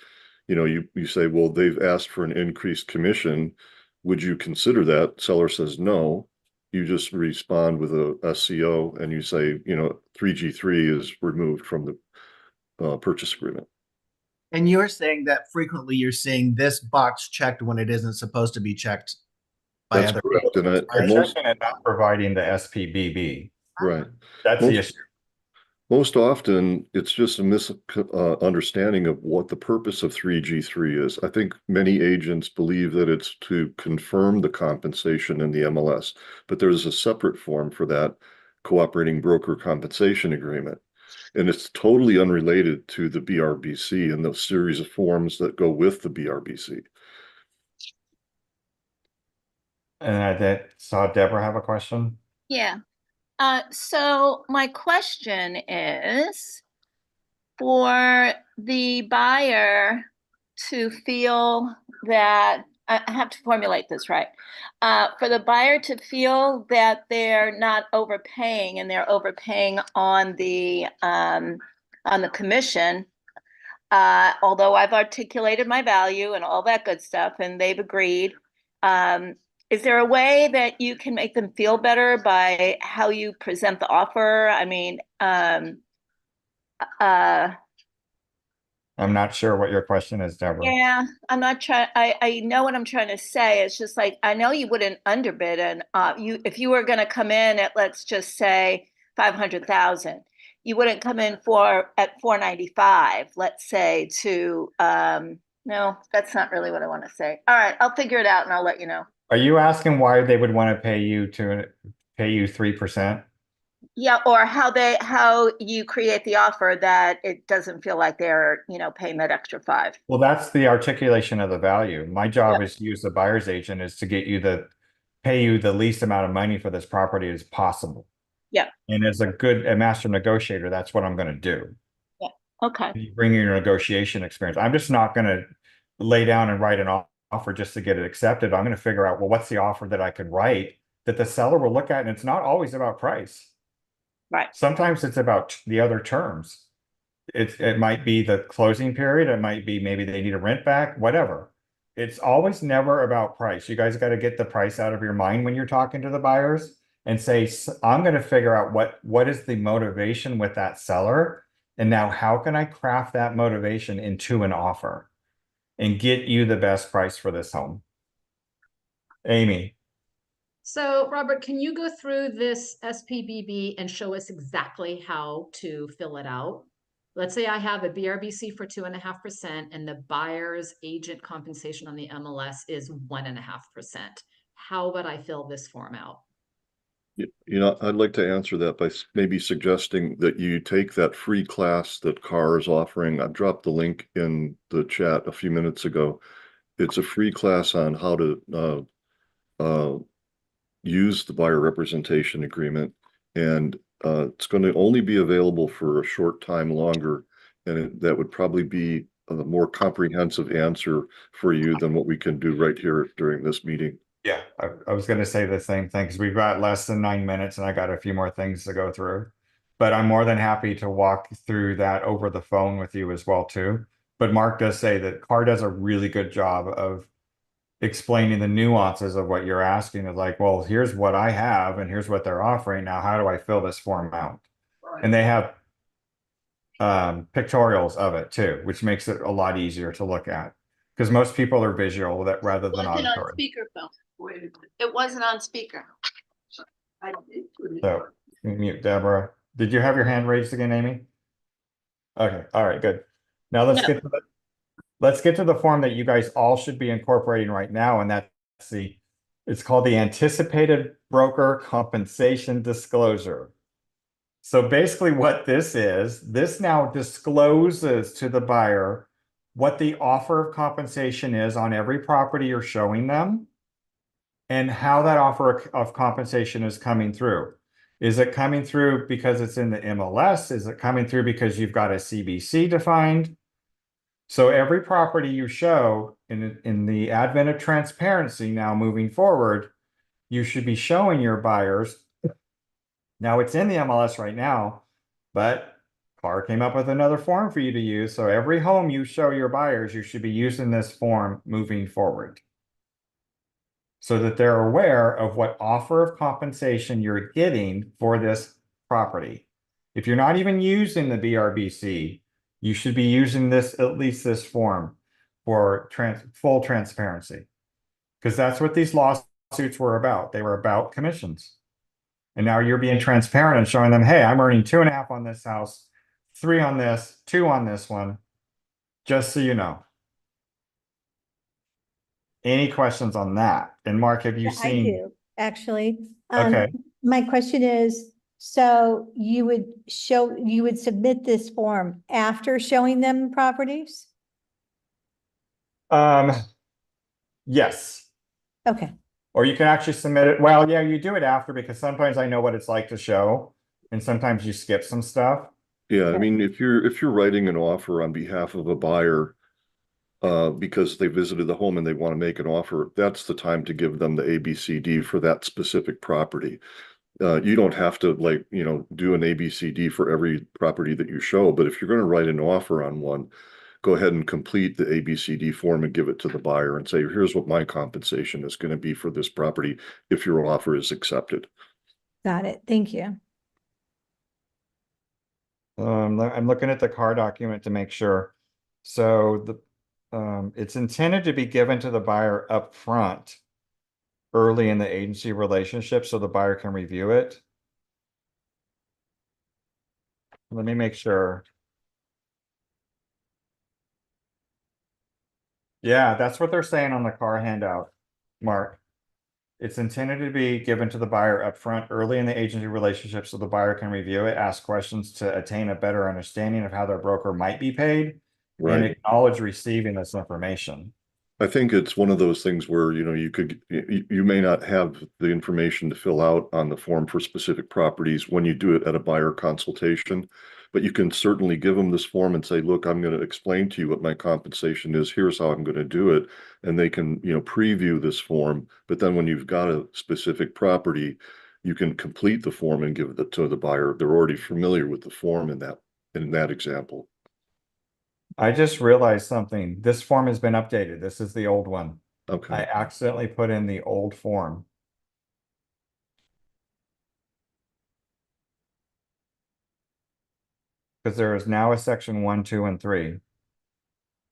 you say, well, they've asked for an increased commission, would you consider that? Seller says no. You just respond with a SCO and you say, 3G3 is removed from the purchase agreement. And you're saying that frequently you're seeing this box checked when it isn't supposed to be checked by That's other correct. people. And Checking and not providing the SPBB. right. That's the issue. Most often, it's just a misunderstanding of what the purpose of 3G3 is. I think many agents believe that it's to confirm the compensation in the MLS, but there's a separate form for that cooperating broker compensation agreement. And it's totally unrelated to the BRBC and the series of forms that go with the BRBC. And I saw Deborah have a question. yeah. So my question is for the buyer to feel that I have to formulate this right. For the buyer to feel that they're not overpaying and they're overpaying on the commission, although I've articulated my value and all that good stuff, and they've agreed. Is there a way that you can make them feel better by how you present the offer? I mean, I'm not sure what your question is, Deborah. yeah, I'm not trying. I know what I'm trying to say. It's just like I know you wouldn't underbid, and if you were going to come in at, let's just say, 500,000, you wouldn't come in at 495. Let's say to no, that's not really what I want to say. All right, I'll figure it out and I'll let you know. Are you asking why they would want to pay you pay you 3%. Yeah, or how you create the offer that it doesn't feel like they're, paying that extra 5. Well, that's the articulation of the value. My job Yeah. is to use the buyer's agent is to get you pay you the least amount of money for this property as possible. Yeah. And as a master negotiator, that's what I'm going to do. Yeah. Okay. You bring your negotiation experience. I'm just not going to lay down and write an offer just to get it accepted. I'm going to figure out, well, what's the offer that I could write that the seller will look at? And it's not always about price. Right. Sometimes it's about the other terms. It might be the closing period. It might be maybe they need a rent back, whatever. It's always never about price. You guys got to get the price out of your mind when you're talking to the buyers and say, I'm going to figure out what is the motivation with that seller. And now how can I craft that motivation into an offer and get you the best price for this home? Amy. So Robert, can you go through this SPBB and show us exactly how to fill it out? Let's say I have a BRBC for 2.5% and the buyer's agent compensation on the MLS is 1.5%. How would I fill this form out? I'd like to answer that by maybe suggesting that you take that free class that CAR is offering. I dropped the link in the chat a few minutes ago. It's a free class on how to use the buyer representation agreement, and it's going to only be available for a short time longer, and that would probably be a more comprehensive answer for you than what we can do right here during this meeting. Yeah, I was going to say the same thing because we've got less than 9 minutes and I got a few more things to go through. But I'm more than happy to walk through that over the phone with you as well too. But Mark does say that CAR does a really good job of explaining the nuances of what you're asking. Is like, well, here's what I have and here's what they're offering. Now, how do I fill this form out? And they have pictorials of it too, which makes it a lot easier to look at because most people are visual that rather than auditory. Speakerphone. It wasn't on speaker. So mute Deborah. Did you have your hand raised again, Amy? Okay, all right, good. Now let's get to the form that you guys all should be incorporating right now, and that's it's called the anticipated broker compensation disclosure. So basically what this now discloses to the buyer what the offer of compensation is on every property you're showing them and how that offer of compensation is coming through. Is it coming through because it's in the MLS? Is it coming through because you've got a CBC defined? So every property you show in the advent of transparency now moving forward, you should be showing your buyers. Now it's in the MLS right now, but CAR came up with another form for you to use. So every home you show your buyers, you should be using this form moving forward, so that they're aware of what offer of compensation you're getting for this property. If you're not even using the BRBC, you should be using at least this form for full transparency, because that's what these lawsuits were about. They were about commissions. And now you're being transparent and showing them, hey, I'm earning 2.5 on this house, 3 on this, 2 on this one, just so you know. Any questions on that? And Mark, have you seen? I do, actually. Okay. My question is, so you would submit this form after showing them properties? Yes. Okay. Or you can actually submit it. Well, yeah, you do it after, because sometimes I know what it's like to show, and sometimes you skip some stuff. Yeah, I mean, if you're writing an offer on behalf of a buyer, because they visited the home and they want to make an offer, that's the time to give them the ABCD for that specific property. You don't have to do an ABCD for every property that you show, but if you're going to write an offer on one, go ahead and complete the ABCD form and give it to the buyer and say, here's what my compensation is going to be for this property if your offer is accepted. Got it. Thank you. I'm looking at the CAR document to make sure. So it's intended to be given to the buyer up front early in the agency relationship so the buyer can review it. Let me make sure. Yeah, that's what they're saying on the CAR handout, Mark. It's intended to be given to the buyer upfront early in the agency relationship so the buyer can review it, ask questions to attain a better understanding of how their broker might be paid, and Right. acknowledge receiving this information. I think it's one of those things where, you may not have the information to fill out on the form for specific properties when you do it at a buyer consultation, but you can certainly give them this form and say, look, I'm going to explain to you what my compensation is. Here's how I'm going to do it. And they can, preview this form. But then when you've got a specific property, you can complete the form and give it to the buyer. They're already familiar with the form in that example. I just realized something. This form has been updated. This is the old one. I Okay. accidentally put in the old form. Because there is now a section 1, 2, and 3.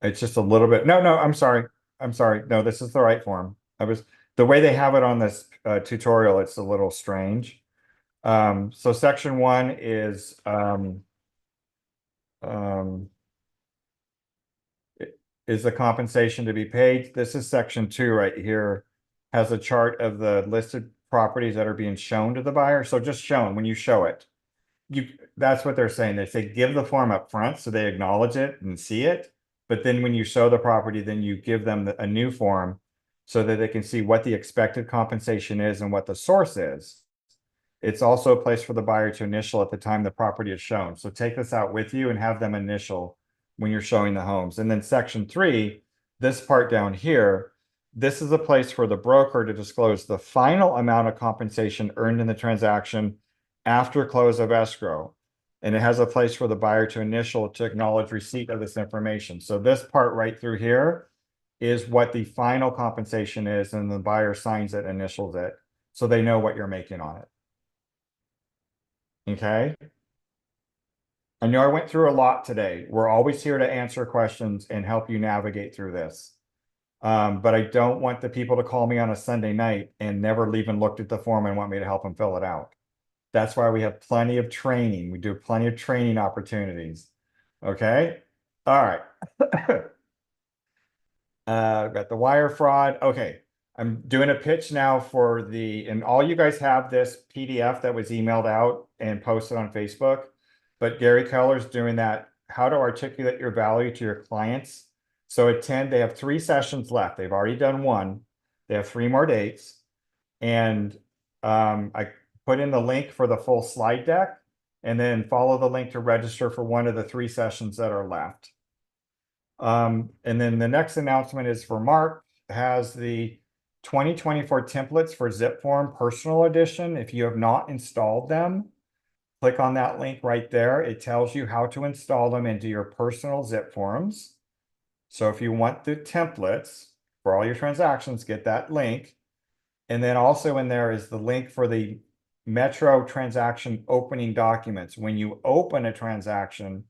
It's just a little bit. No, I'm sorry. I'm sorry. No, this is the right form. The way they have it on this tutorial, it's a little strange. So section 1 is the compensation to be paid. This is section 2 right here. Has a chart of the listed properties that are being shown to the buyer. So just shown when you show it. That's what they're saying. They say give the form up front so they acknowledge it and see it. But then when you show the property, then you give them a new form so that they can see what the expected compensation is and what the source is. It's also a place for the buyer to initial at the time the property is shown. So take this out with you and have them initial when you're showing the homes. And then section 3, this part down here, this is a place for the broker to disclose the final amount of compensation earned in the transaction after close of escrow. And it has a place for the buyer to initial to acknowledge receipt of this information. So this part right through here is what the final compensation is, and the buyer signs it, initials it, so they know what you're making on it. Okay. I know I went through a lot today. We're always here to answer questions and help you navigate through this. But I don't want the people to call me on a Sunday night and never even looked at the form and want me to help them fill it out. That's why we have plenty of training. We do plenty of training opportunities. Okay. All right. Got the wire fraud. Okay. I'm doing a pitch now for and all you guys have this PDF that was emailed out and posted on Facebook, but Gary Keller's doing that, how to articulate your value to your clients. So they have 3 sessions left. They've already done 1. They have 3 more dates. And I put in the link for the full slide deck and then follow the link to register for one of the 3 sessions that are left. And then the next announcement is for Mark has the 2024 templates for Zip Form Personal Edition. If you have not installed them, click on that link right there. It tells you how to install them into your personal Zip forms. So if you want the templates for all your transactions, get that link. And then also in there is the link for the Metro transaction opening documents. When you open a transaction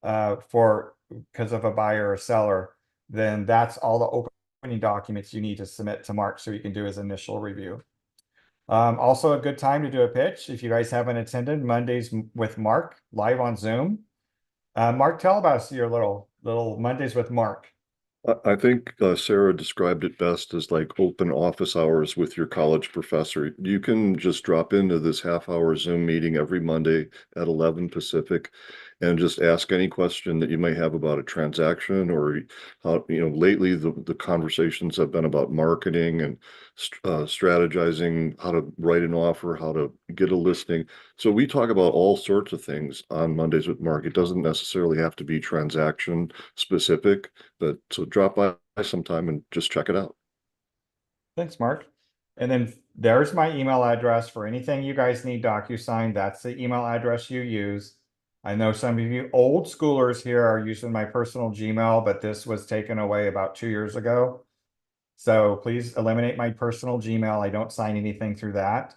because of a buyer or seller, then that's all the opening documents you need to submit to Mark so he can do his initial review. Also a good time to do a pitch. If you guys haven't attended Mondays with Mark live on Zoom. Mark, tell us your little Mondays with Mark. I think Sarah described it best as like open office hours with your college professor. You can just drop into this half-hour Zoom meeting every Monday at 11 Pacific and just ask any question that you may have about a transaction, or how, lately the conversations have been about marketing and strategizing how to write an offer, how to get a listing. So we talk about all sorts of things on Mondays with Mark. It doesn't necessarily have to be transaction specific, but so drop by sometime and just check it out. Thanks, Mark. And then there's my email address for anything you guys need DocuSign. That's the email address you use. I know some of you old schoolers here are using my personal Gmail, but this was taken away about 2 years ago. So please eliminate my personal Gmail. I don't sign anything through that.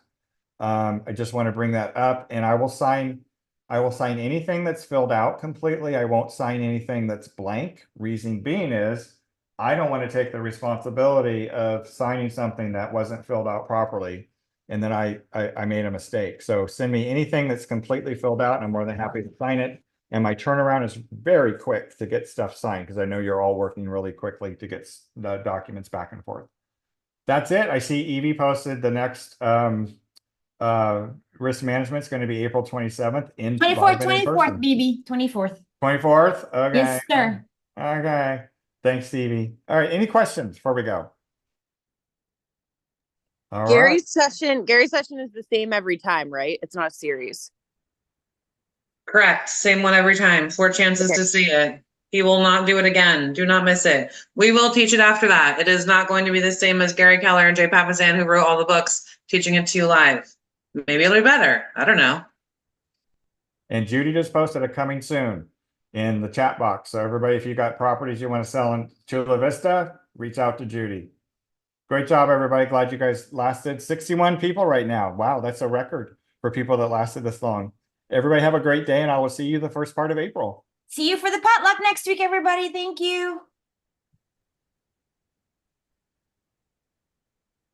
I just want to bring that up, and I will sign anything that's filled out completely. I won't sign anything that's blank. Reason being is I don't want to take the responsibility of signing something that wasn't filled out properly, and then I made a mistake. So send me anything that's completely filled out, and I'm more than happy to sign it. And my turnaround is very quick to get stuff signed because I know you're all working really quickly to get the documents back and forth. That's it. I see Evie posted the next risk management is going to be April 27th in 24th, in 24th, person. BB, 24th. 24th? Okay. Yes, sir. Okay. Thanks, Stevie. All right. Any questions before we go? All right. Gary's session is the same every time, right? It's not a series. Correct. Same one every time. 4 chances to see it. He will not do it again. Do not miss it. We will teach it after that. It is not going to be the same as Gary Keller and Jay Papasan, who wrote all the books, teaching it to you live. Maybe it'll be better. I don't know. And Judy just posted a coming soon in the chat box. So everybody, if you got properties you want to sell in Chula Vista, reach out to Judy. Great job, everybody. Glad you guys lasted. 61 people right now. Wow, that's a record for people that lasted this long. Everybody have a great day, and I will see you the first part of April. See you for the potluck next week, everybody. Thank you.